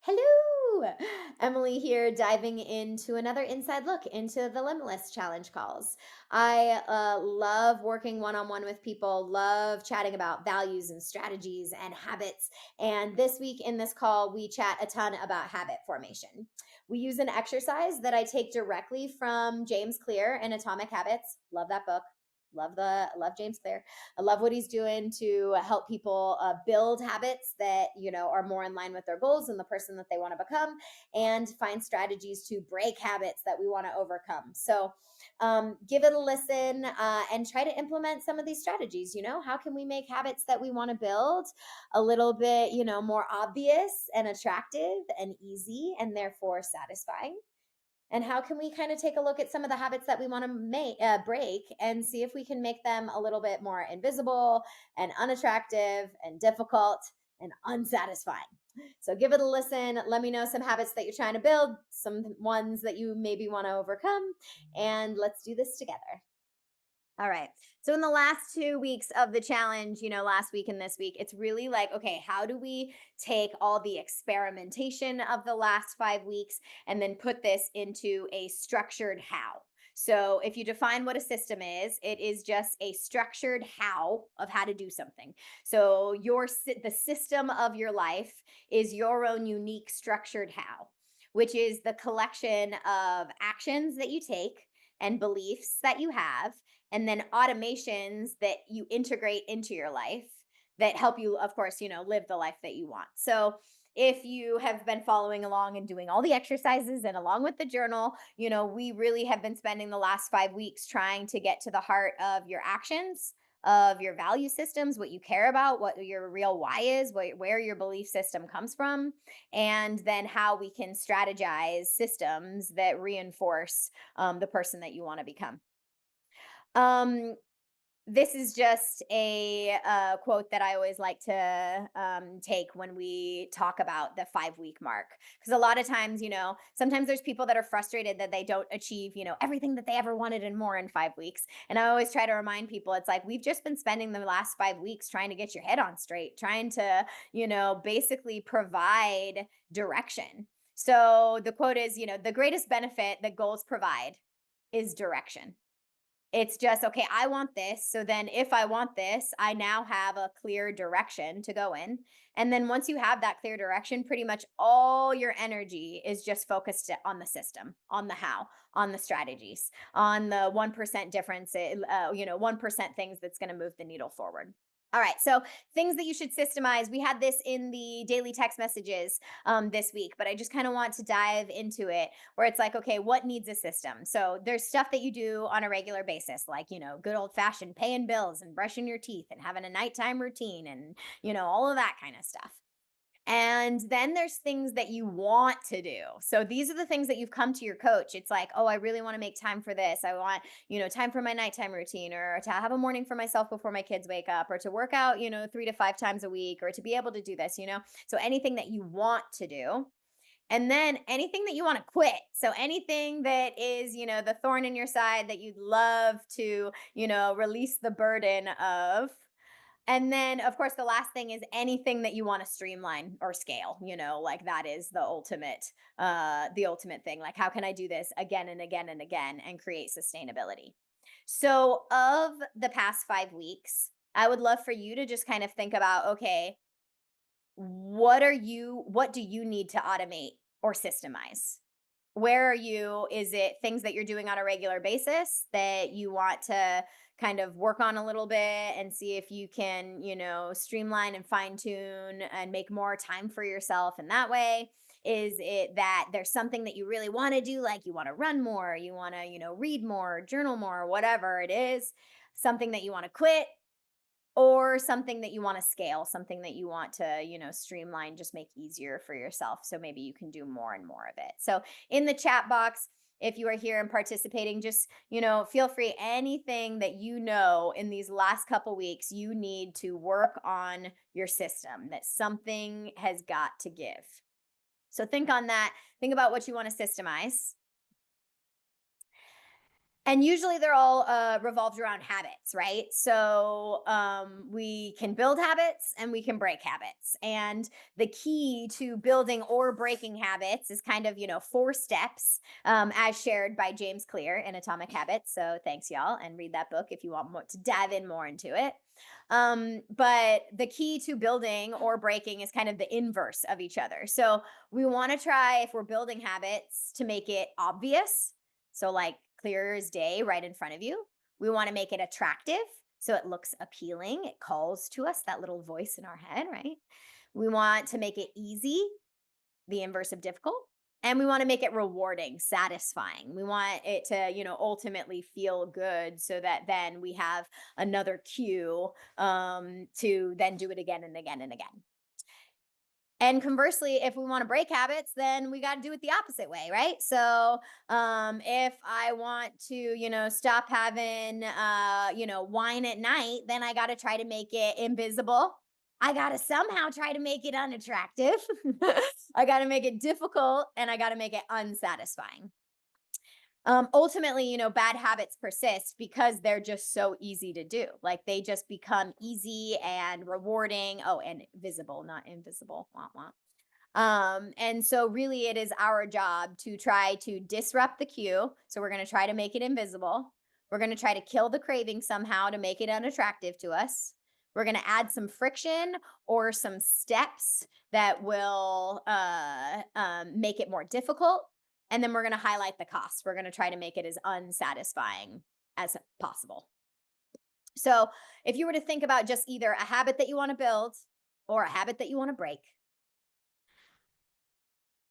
Hello, Emily here, diving into another inside look into the Limitless challenge calls. I love working one on one with people, love chatting about values and strategies and habits. And this week in this call, we chat a ton about habit formation. We use an exercise that I take directly from James Clear in Atomic Habits. Love that book. Love James Clear. I love what he's doing to help people build habits that are more in line with their goals and the person that they want to become, and find strategies to break habits that we want to overcome. So, give it a listen and try to implement some of these strategies. How can we make habits that we want to build a little bit, more obvious and attractive and easy, and therefore satisfying? And how can we kind of take a look at some of the habits that we want to break, and see if we can make them a little bit more invisible and unattractive and difficult and unsatisfying? So give it a listen. Let me know some habits that you're trying to build, some ones that you maybe want to overcome, and let's do this together. All right. So in the last 2 weeks of the challenge, last week and this week, it's really like, okay, how do we take all the experimentation of the last 5 weeks and then put this into a structured how? So if you define what a system is, it is just a structured how of how to do something. So the system of your life is your own unique structured how, which is the collection of actions that you take and beliefs that you have, and then automations that you integrate into your life that help you, of course, live the life that you want. So if you have been following along and doing all the exercises and along with the journal, we really have been spending the last 5 weeks trying to get to the heart of your actions, of your value systems, what you care about, what your real why is, where your belief system comes from, and then how we can strategize systems that reinforce the person that you want to become. Um, this is just a quote that I always like to take when we talk about the 5 week mark. Because a lot of times, sometimes there's people that are frustrated that they don't achieve, everything that they ever wanted and more in 5 weeks. And I always try to remind people it's like, we've just been spending the last 5 weeks trying to get your head on straight, trying to, basically provide direction. So the quote is, the greatest benefit that goals provide is direction. It's just, okay, I want this. So then if I want this, I now have a clear direction to go in. And then once you have that clear direction, pretty much all your energy is just focused on the system, on the how, on the strategies, on the 1% difference, 1% things that's going to move the needle forward. All right. So things that you should systemize. We had this in the daily text messages this week, but I just kind of want to dive into it where it's like, okay, what needs a system? So there's stuff that you do on a regular basis, like, good old fashioned paying bills and brushing your teeth and having a nighttime routine and, all of that kind of stuff. And then there's things that you want to do. So these are the things that you've come to your coach. It's like, oh, I really want to make time for this. I want, time for my nighttime routine, or to have a morning for myself before my kids wake up, or to work out, 3 to 5 times a week, or to be able to do this. So anything that you want to do. And then anything that you want to quit. So anything that is, the thorn in your side that you'd love to, release the burden of. And then, of course, the last thing is anything that you want to streamline or scale, like that is the ultimate thing. Like, how can I do this again and again and again and create sustainability? So, of the past 5 weeks, I would love for you to just kind of think about, okay, what do you need to automate or systemize? Where are you? Is it things that you're doing on a regular basis that you want to kind of work on a little bit and see if you can, streamline and fine tune and make more time for yourself in that way? Is it that there's something that you really want to do, like you want to run more, you want to, read more, journal more, whatever it is, something that you want to quit, or something that you want to scale, something that you want to, streamline, just make easier for yourself. So maybe you can do more and more of it. So in the chat box, if you are here and participating, just, feel free. Anything that in these last couple weeks, you need to work on your system, that something has got to give. So think on that. Think about what you want to systemize. And usually they're all revolved around habits, right? So we can build habits and we can break habits. And the key to building or breaking habits is kind of, 4 steps, as shared by James Clear in Atomic Habits. So thanks, y'all. And read that book if you want more to dive in more into it. But the key to building or breaking is kind of the inverse of each other. So we want to try, if we're building habits, to make it obvious. So, like clear as day right in front of you. We want to make it attractive. So it looks appealing. It calls to us, that little voice in our head, right? We want to make it easy, the inverse of difficult. And we want to make it rewarding, satisfying. We want it to, ultimately feel good so that then we have another cue to then do it again and again and again. And conversely, if we want to break habits, then we got to do it the opposite way, right? So, if I want to, stop having, wine at night, then I got to try to make it invisible. I got to somehow try to make it unattractive. I got to make it difficult, and I got to make it unsatisfying. Ultimately, bad habits persist because they're just so easy to do. Like they just become easy and rewarding. Oh, and visible, not invisible. Wah, wah. And so really it is our job to try to disrupt the cue. So we're going to try to make it invisible. We're going to try to kill the craving somehow to make it unattractive to us. We're going to add some friction or some steps that will make it more difficult. And then we're going to highlight the costs. We're going to try to make it as unsatisfying as possible. So if you were to think about just either a habit that you want to build or a habit that you want to break,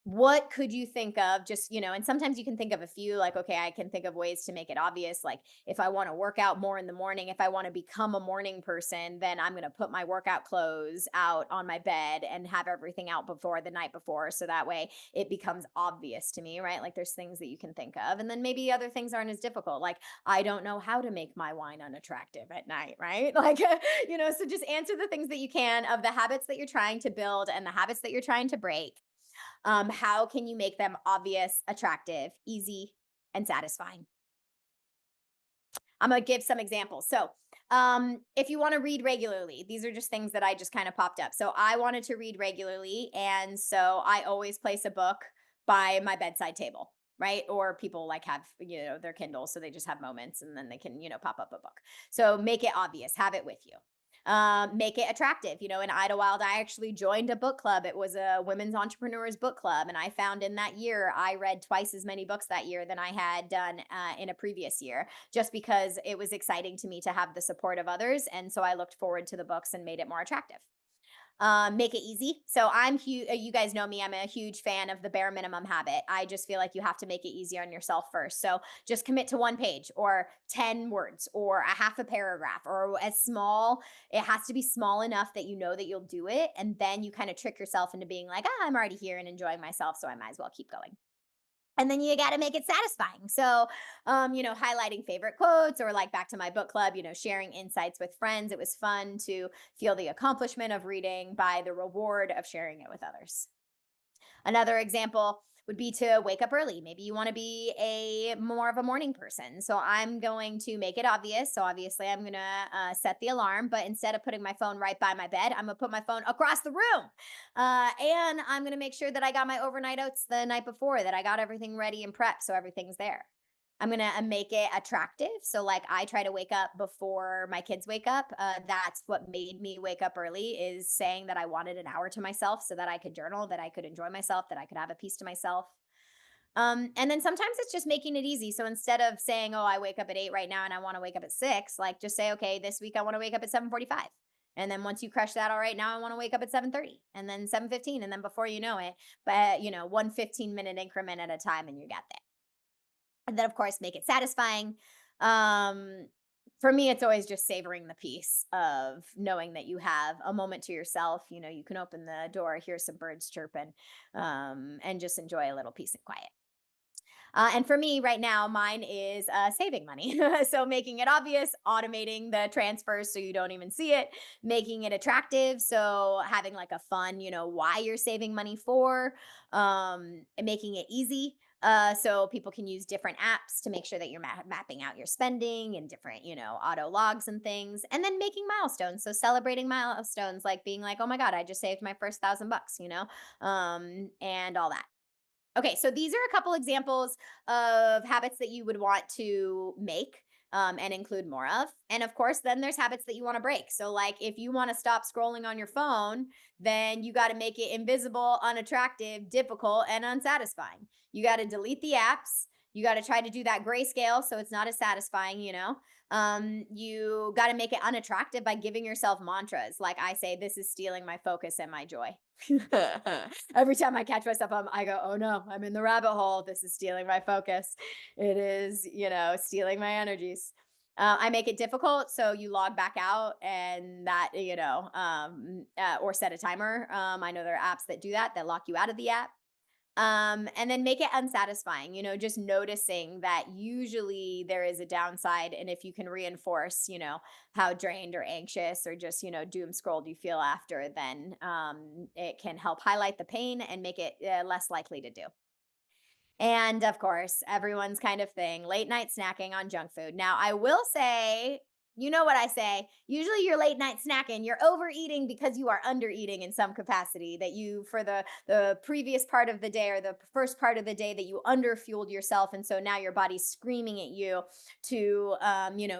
what could you think of, just, and sometimes you can think of a few, like, okay, I can think of ways to make it obvious. Like if I want to work out more in the morning, if I want to become a morning person, then I'm going to put my workout clothes out on my bed and have everything out before the night before. So that way it becomes obvious to me, right? Like there's things that you can think of. And then maybe other things aren't as difficult. Like I don't know how to make my wine unattractive at night, right? Like, so just answer the things that you can of the habits that you're trying to build and the habits that you're trying to break. How can you make them obvious, attractive, easy, and satisfying? I'm going to give some examples. So, if you want to read regularly, these are just things that I just kind of popped up. So, I wanted to read regularly. And so, I always place a book by my bedside table. Right. Or people like have, their Kindle. So they just have moments and then they can, pop up a book. So make it obvious, have it with you. Make it attractive. In Idlewild, I actually joined a book club. It was a women's entrepreneurs book club. And I found in that year, I read twice as many books that year than I had done in a previous year, just because it was exciting to me to have the support of others. And so I looked forward to the books and made it more attractive. Make it easy. So I'm huge. You guys know me. I'm a huge fan of the bare minimum habit. I just feel like you have to make it easy on yourself first. So just commit to 1 page or 10 words or a half a paragraph or as small. It has to be small enough that you know that you'll do it. And then you kind of trick yourself into being like, I'm already here and enjoying myself. So I might as well keep going. And then you got to make it satisfying. So, highlighting favorite quotes or like back to my book club, sharing insights with friends. It was fun to feel the accomplishment of reading by the reward of sharing it with others. Another example would be to wake up early. Maybe you want to be a more of a morning person. So I'm going to make it obvious. So obviously I'm going to set the alarm, but instead of putting my phone right by my bed, I'm going to put my phone across the room. And I'm going to make sure that I got my overnight oats the night before, that I got everything ready and prepped. So everything's there. I'm going to make it attractive. So, like, I try to wake up before my kids wake up. That's what made me wake up early, is saying that I wanted an hour to myself so that I could journal, that I could enjoy myself, that I could have a piece to myself. And then sometimes it's just making it easy. So instead of saying, oh, I wake up at 8 right now and I want to wake up at 6, like just say, okay, this week I want to wake up at 7:45. And then once you crush that, all right, now I want to wake up at 7:30 and then 7:15. And then before you know it, but 1 15-minute increment at a time, and you got that. And then, of course, make it satisfying. Um, for me, it's always just savoring the peace of knowing that you have a moment to yourself. You can open the door, hear some birds chirping, and just enjoy a little peace and quiet. And for me right now, mine is saving money. So making it obvious, automating the transfers so you don't even see it, making it attractive. So having like a fun, why you're saving money for, and making it easy. So people can use different apps to make sure that you're mapping out your spending and different, auto logs and things. And then making milestones. So celebrating milestones, like being like, oh my God, I just saved my first $1,000, and all that. Okay, so these are a couple examples of habits that you would want to make, and include more of. And of course, then there's habits that you want to break. So, like if you want to stop scrolling on your phone, then you got to make it invisible, unattractive, difficult, and unsatisfying. You got to delete the apps. You got to try to do that grayscale so it's not as satisfying. You got to make it unattractive by giving yourself mantras. Like I say, this is stealing my focus and my joy. Every time I catch myself, I go, oh no, I'm in the rabbit hole. This is stealing my focus. It is, stealing my energies. I make it difficult. So you log back out and that, or set a timer. I know there are apps that do that, that lock you out of the app. And then make it unsatisfying, just noticing that usually there is a downside. And if you can reinforce, how drained or anxious or just, doom scrolled you feel after, then it can help highlight the pain and make it less likely to do. And of course, everyone's kind of thing, late night snacking on junk food. Now, I will say, you know what I say, usually you're late night snacking, you're overeating because you are undereating in some capacity, that you for the previous part of the day or the first part of the day that you underfueled yourself, and so now your body's screaming at you to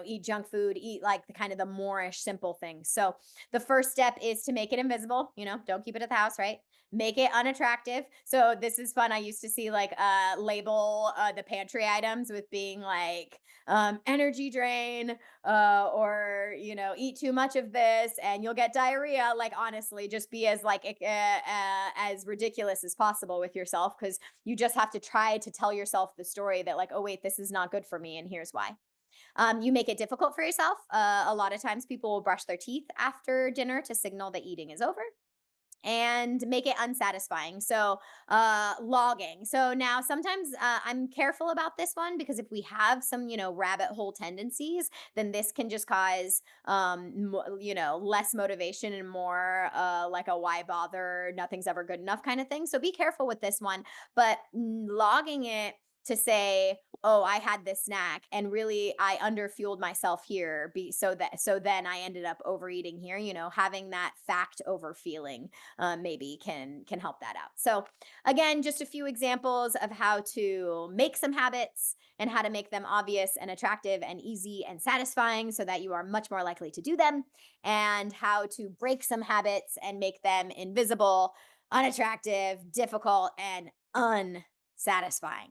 eat junk food, eat like the kind of the moreish simple things. So, the first step is to make it invisible, don't keep it at the house, right? Make it unattractive. So this is fun. I used to see like label the pantry items with being like energy drain, or eat too much of this and you'll get diarrhea. Like honestly, just be as like as ridiculous as possible with yourself, because you just have to try to tell yourself the story that like, oh wait, this is not good for me and here's why. You make it difficult for yourself. A lot of times people will brush their teeth after dinner to signal that eating is over, and make it unsatisfying. So, logging. So now sometimes I'm careful about this one, because if we have some, rabbit hole tendencies, then this can just cause, less motivation and more like a why bother, nothing's ever good enough kind of thing. So be careful with this one, but logging it to say, oh, I had this snack and really I underfueled myself here, so then I ended up overeating here, having that fact over feeling maybe can help that out. So again, just a few examples of how to make some habits and how to make them obvious and attractive and easy and satisfying so that you are much more likely to do them, and how to break some habits and make them invisible, unattractive, difficult, and unsatisfying.